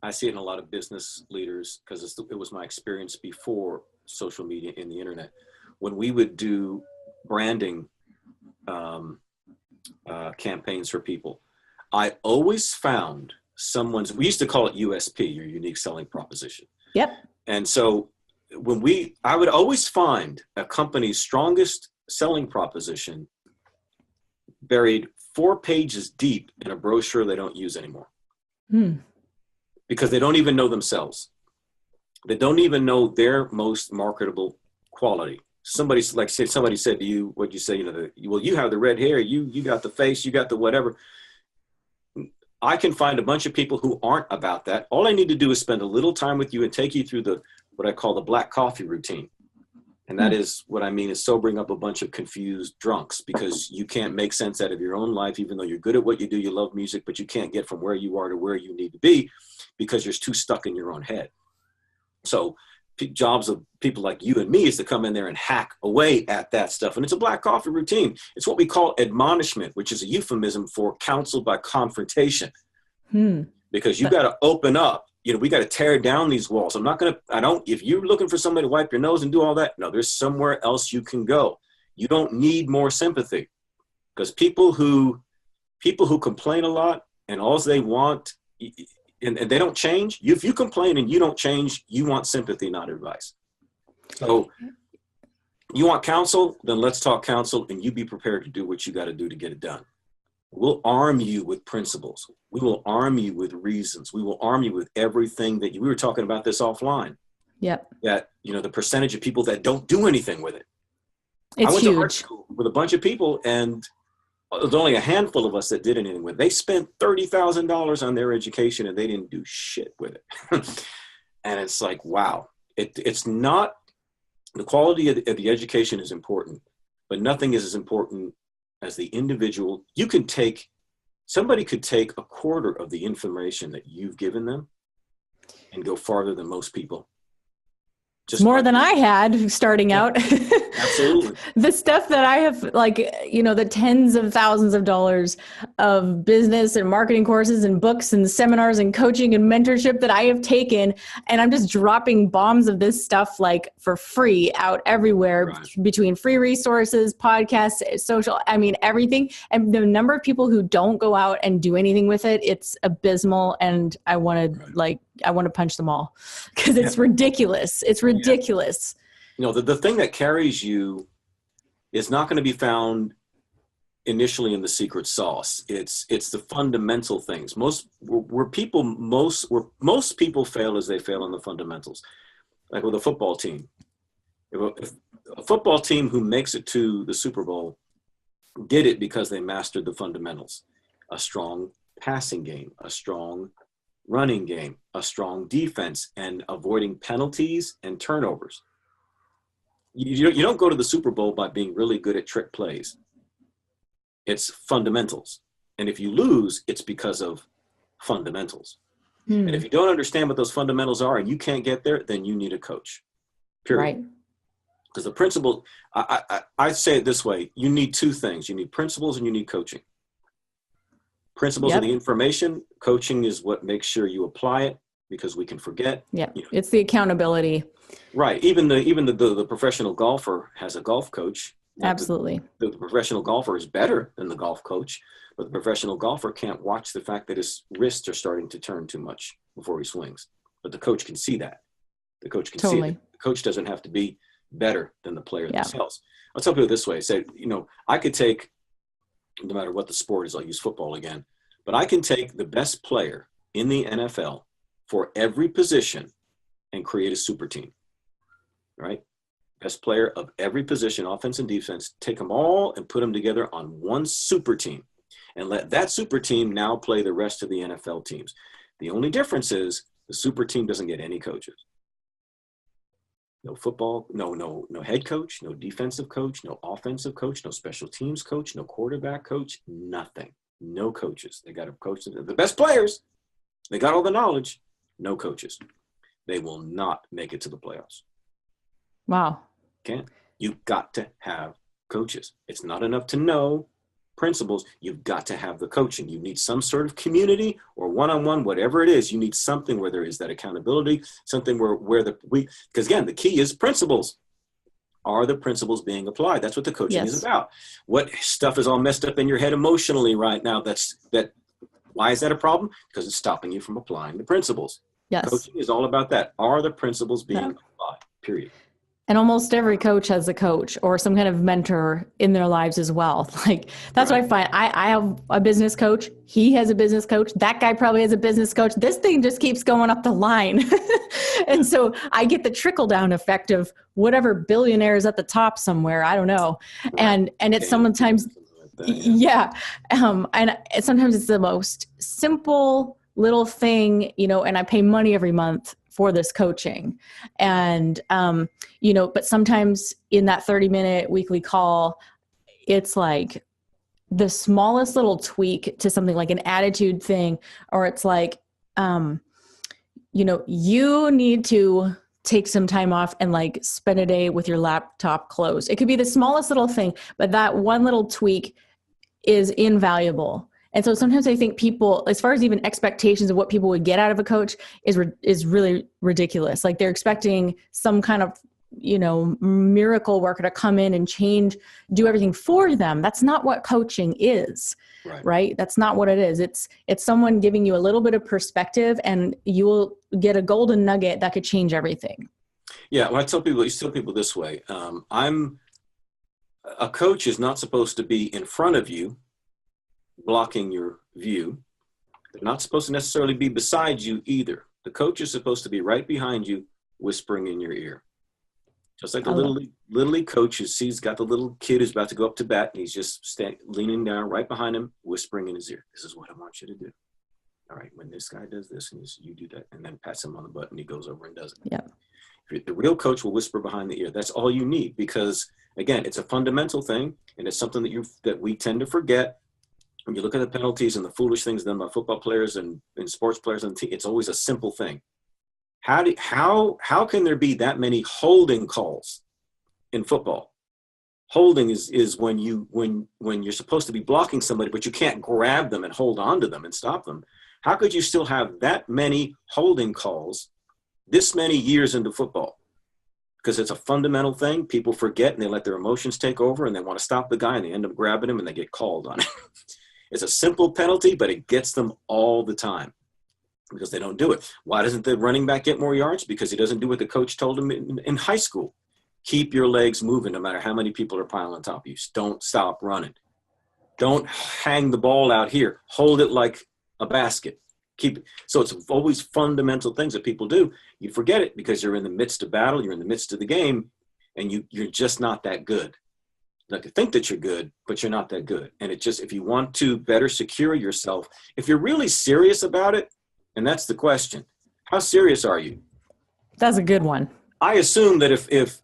I see it in a lot of business leaders, because it was my experience before social media and the internet. When we would do branding campaigns for people, I always found we used to call it USP, your unique selling proposition. Yep. And so I would always find a company's strongest selling proposition buried 4 pages deep in a brochure they don't use anymore. Because they don't even know themselves. They don't even know their most marketable quality. Somebody said to you, what'd you say? Well, you have the red hair, you got the face, you got the whatever. I can find a bunch of people who aren't about that. All I need to do is spend a little time with you and take you through what I call the black coffee routine. And that is what I mean is sobering up a bunch of confused drunks, because you can't make sense out of your own life, even though you're good at what you do, you love music, but you can't get from where you are to where you need to be because you're too stuck in your own head. So jobs of people like you and me is to come in there and hack away at that stuff. And it's a black coffee routine. It's what we call admonishment, which is a euphemism for counsel by confrontation. because you got to open up. We got to tear down these walls. If you're looking for somebody to wipe your nose and do all that, no, there's somewhere else you can go. You don't need more sympathy, because people who complain a lot and all they want, and they don't change. If you complain and you don't change, you want sympathy, not advice. So you want counsel, then let's talk counsel, and you be prepared to do what you got to do to get it done. We'll arm you with principles. We will arm you with reasons. We will arm you with everything we were talking about this offline. Yep. That, the percentage of people that don't do anything with it. It's I went huge. to art school with a bunch of people, and there's only a handful of us that did anything with it. They spent $30,000 on their education and they didn't do shit with it. And it's like, wow, it's not, the quality of the education is important, but nothing is as important as the individual. Somebody could take a quarter of the information that you've given them and go farther than most people. Just more than I had starting out. Absolutely. The stuff that I have, the tens of thousands of dollars of business and marketing courses and books and seminars and coaching and mentorship that I have taken, and I'm just dropping bombs of this stuff for free out everywhere, right, between free resources, podcasts, social, everything. And the number of people who don't go out and do anything with it, it's abysmal. And I want to punch them all, because it's ridiculous. It's ridiculous. The thing that carries you is not going to be found initially in the secret sauce. It's the fundamental things. Most people fail as they fail in the fundamentals. Like with a football team. If a football team who makes it to the Super Bowl did it because they mastered the fundamentals. A strong passing game, a strong running game, a strong defense, and avoiding penalties and turnovers. You don't go to the Super Bowl by being really good at trick plays. It's fundamentals. And if you lose, it's because of fundamentals. And if you don't understand what those fundamentals are and you can't get there, then you need a coach. Period. Right. Because the principle, I say it this way, you need two things. You need principles and you need coaching. Principles are the information. Coaching is what makes sure you apply it, because we can forget. Yeah, it's the accountability. Right. Even the professional golfer has a golf coach. Absolutely. The professional golfer is better than the golf coach, but the professional golfer can't watch the fact that his wrists are starting to turn too much before he swings. But the coach can see that. The coach can see it. The coach doesn't have to be better than the player themselves. I'll tell people this way. Say, I could take, no matter what the sport is, I'll use football again, but I can take the best player in the NFL for every position and create a super team, right? Best player of every position, offense and defense, take them all and put them together on one super team and let that super team now play the rest of the NFL teams. The only difference is the super team doesn't get any coaches. No football, no head coach, no defensive coach, no offensive coach, no special teams coach, no quarterback coach, nothing. No coaches. They got to coach the best players. They got all the knowledge. No coaches. They will not make it to the playoffs. Wow. Can't. You've got to have coaches. It's not enough to know principles. You've got to have the coaching. You need some sort of community or one-on-one, whatever it is. You need something where there is that accountability, something because again, the key is principles. Are the principles being applied? That's what the coaching is about. What stuff is all messed up in your head emotionally right now? Why is that a problem? Because it's stopping you from applying the principles. Yes. Coaching is all about that. Are the principles being applied? Period. And almost every coach has a coach or some kind of mentor in their lives as well. That's what I find. I have a business coach. He has a business coach. That guy probably has a business coach. This thing just keeps going up the line. And so I get the trickle down effect of whatever billionaire is at the top somewhere. I don't know. And it's sometimes, and sometimes it's the most simple little thing, and I pay money every month for this coaching. And, but sometimes in that 30-minute weekly call, it's like the smallest little tweak to something like an attitude thing, or it's like, you need to take some time off and spend a day with your laptop closed. It could be the smallest little thing, but that one little tweak is invaluable. And so sometimes I think people, as far as even expectations of what people would get out of a coach is really ridiculous. Like they're expecting some kind of, miracle worker to come in and do everything for them. That's not what coaching is, right? That's not what it is. It's someone giving you a little bit of perspective, and you will get a golden nugget that could change everything. Yeah. Well, I tell people this way. A coach is not supposed to be in front of you, blocking your view. They're not supposed to necessarily be beside you either. The coach is supposed to be right behind you, whispering in your ear. Just like the little league coach who sees got the little kid who's about to go up to bat, and he's just leaning down right behind him, whispering in his ear. This is what I want you to do. All right, when this guy does this, and you do that, and then pats him on the butt, and he goes over and does it. Yeah. The real coach will whisper behind the ear. That's all you need, because again, it's a fundamental thing, and it's something that we tend to forget. When you look at the penalties and the foolish things done by football players and sports players on the team, it's always a simple thing. How can there be that many holding calls in football? Holding is when you're supposed to be blocking somebody, but you can't grab them and hold on to them and stop them. How could you still have that many holding calls this many years into football? Because it's a fundamental thing. People forget, and they let their emotions take over, and they want to stop the guy, and they end up grabbing him, and they get called on it. It's a simple penalty, but it gets them all the time because they don't do it. Why doesn't the running back get more yards? Because he doesn't do what the coach told him in high school. Keep your legs moving no matter how many people are piling on top of you. Don't stop running. Don't hang the ball out here. Hold it like a basket. Keep it. So it's always fundamental things that people do. You forget it because you're in the midst of battle. You're in the midst of the game, and you're just not that good. Like you think that you're good, but you're not that good. And if you want to better secure yourself, if you're really serious about it, and that's the question, how serious are you? That's a good one. I assume that if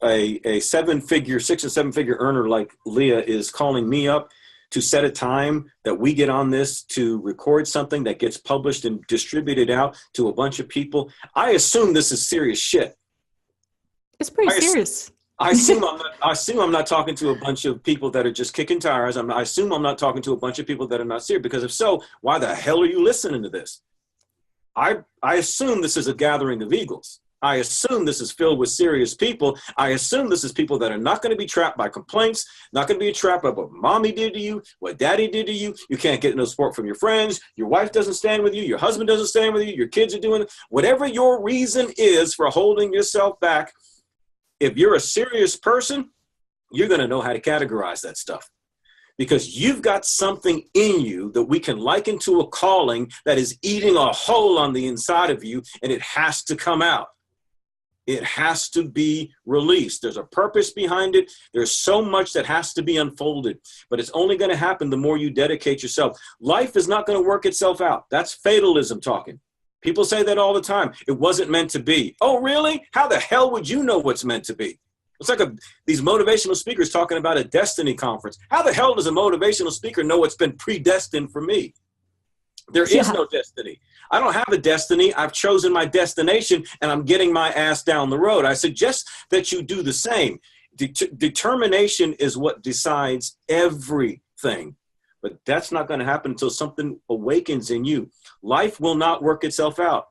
a 6 or 7 figure earner like Leah is calling me up to set a time that we get on this to record something that gets published and distributed out to a bunch of people, I assume this is serious shit. It's pretty serious. I assume I'm not talking to a bunch of people that are just kicking tires. I assume I'm not talking to a bunch of people that are not serious, because if so, why the hell are you listening to this? I assume this is a gathering of eagles. I assume this is filled with serious people. I assume this is people that are not going to be trapped by complaints, not going to be trapped by what mommy did to you, what daddy did to you. You can't get no support from your friends. Your wife doesn't stand with you. Your husband doesn't stand with you. Your kids are doing it. Whatever your reason is for holding yourself back, if you're a serious person, you're going to know how to categorize that stuff, because you've got something in you that we can liken to a calling that is eating a hole on the inside of you, and it has to come out. It has to be released. There's a purpose behind it. There's so much that has to be unfolded, but it's only going to happen the more you dedicate yourself. Life is not going to work itself out. That's fatalism talking. People say that all the time. It wasn't meant to be. Oh, really? How the hell would you know what's meant to be? It's like these motivational speakers talking about a destiny conference. How the hell does a motivational speaker know what's been predestined for me? There is no destiny. I don't have a destiny. I've chosen my destination, and I'm getting my ass down the road. I suggest that you do the same. Determination is what decides everything. But that's not going to happen until something awakens in you. Life will not work itself out.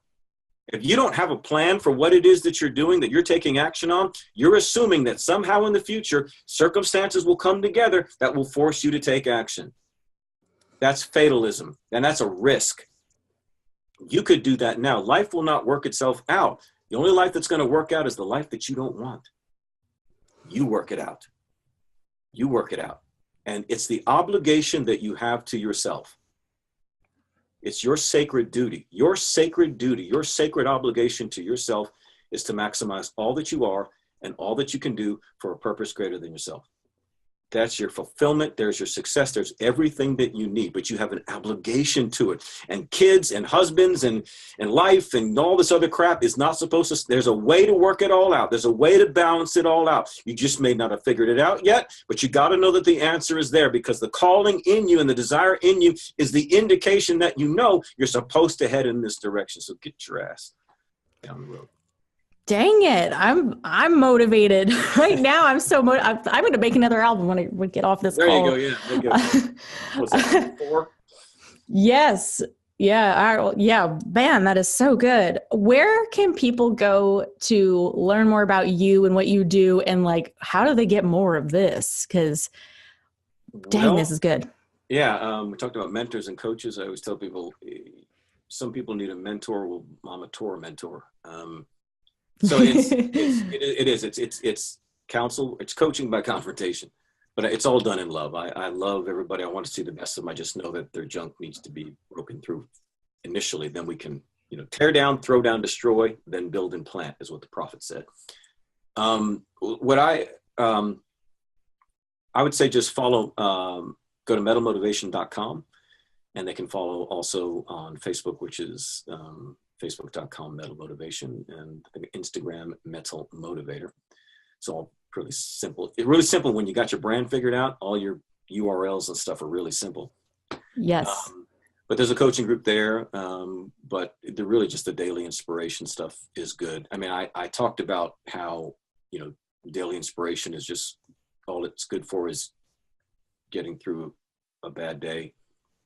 If you don't have a plan for what it is that you're doing, that you're taking action on, you're assuming that somehow in the future, circumstances will come together that will force you to take action. That's fatalism, and that's a risk. You could do that now. Life will not work itself out. The only life that's going to work out is the life that you don't want. You work it out. You work it out. And it's the obligation that you have to yourself. It's your sacred duty. Your sacred duty, your sacred obligation to yourself is to maximize all that you are and all that you can do for a purpose greater than yourself. That's your fulfillment. There's your success. There's everything that you need, but you have an obligation to it. And kids and husbands and life and all this other crap is not supposed to, there's a way to work it all out. There's a way to balance it all out. You just may not have figured it out yet, but you got to know that the answer is there, because the calling in you and the desire in you is the indication that you know you're supposed to head in this direction. So get your ass down the road. Dang it. I'm motivated right now. I'm so I'm going to make another album when we get off this There call. you go. Yeah. There you go. What's that? 4? Yes. Yeah. Yeah. Man, that is so good. Where can people go to learn more about you and what you do? And like, how do they get more of this? Because dang, this is good. Yeah. We talked about mentors and coaches. I always tell people, some people need a mentor. Well, I'm a tour mentor. So it's counsel, it's coaching by confrontation, but it's all done in love. I love everybody. I want to see the best of them. I just know that their junk needs to be broken through initially. Then we can, tear down, throw down, destroy, then build and plant is what the prophet said. What I would say, just follow, go to metalmotivation.com, and they can follow also on Facebook, which is, facebook.com Metal Motivation, and Instagram Metal Motivator. It's all pretty simple. It's really simple when you got your brand figured out. All your URLs and stuff are really simple. Yes. But there's a coaching group there. But they're really just the daily inspiration stuff is good. I mean, I talked about how, daily inspiration is just all it's good for is getting through a bad day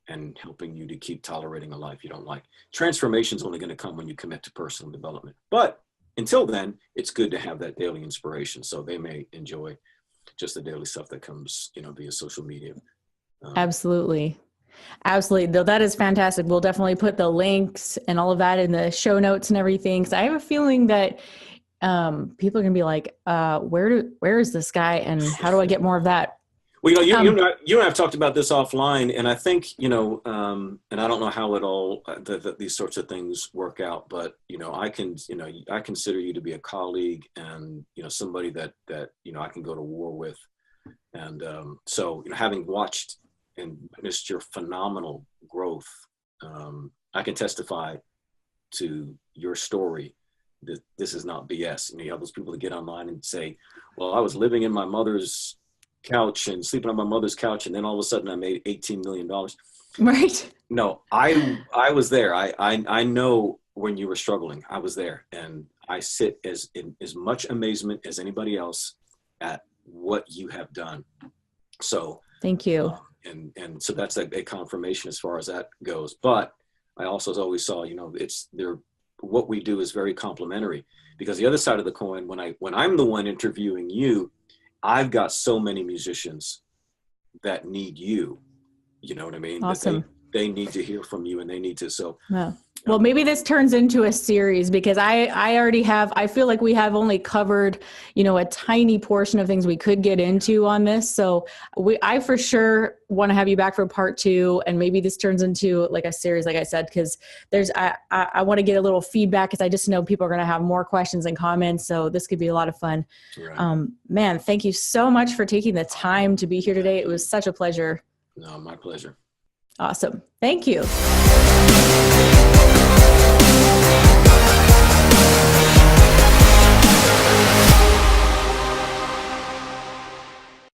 and helping you to keep tolerating a life you don't like. Transformation is only going to come when you commit to personal development. But until then, it's good to have that daily inspiration. So they may enjoy just the daily stuff that comes, via social media. Absolutely. Absolutely. Though that is fantastic. We'll definitely put the links and all of that in the show notes and everything. So I have a feeling that people are going to be like, where is this guy and how do I get more of that? Well, you and I have talked about this offline, and I think, and I don't know how it all, these sorts of things work out, but, I consider you to be a colleague and, somebody that I can go to war with. And so, having watched and witnessed your phenomenal growth, I can testify to your story. This is not BS. You have those people that get online and say, well, I was living in my mother's couch and sleeping on my mother's couch, and then all of a sudden I made $18 million. Right. No, I was there. I know when you were struggling. I was there, and I sit in as much amazement as anybody else at what you have done. So thank you. And so that's a confirmation as far as that goes. But I also always saw, what we do is very complementary, because the other side of the coin, when I'm the one interviewing you, I've got so many musicians that need you. You know what I mean? Awesome. That they need to hear from you, and they need to. So, yeah. Well, maybe this turns into a series, because I feel like we have only covered, a tiny portion of things we could get into on this. So I for sure want to have you back for part 2. And maybe this turns into like a series, like I said, because I want to get a little feedback, because I just know people are going to have more questions and comments. So this could be a lot of fun. Right. Man, thank you so much for taking the time to be here today. It was such a pleasure. No, my pleasure. Awesome. Thank you.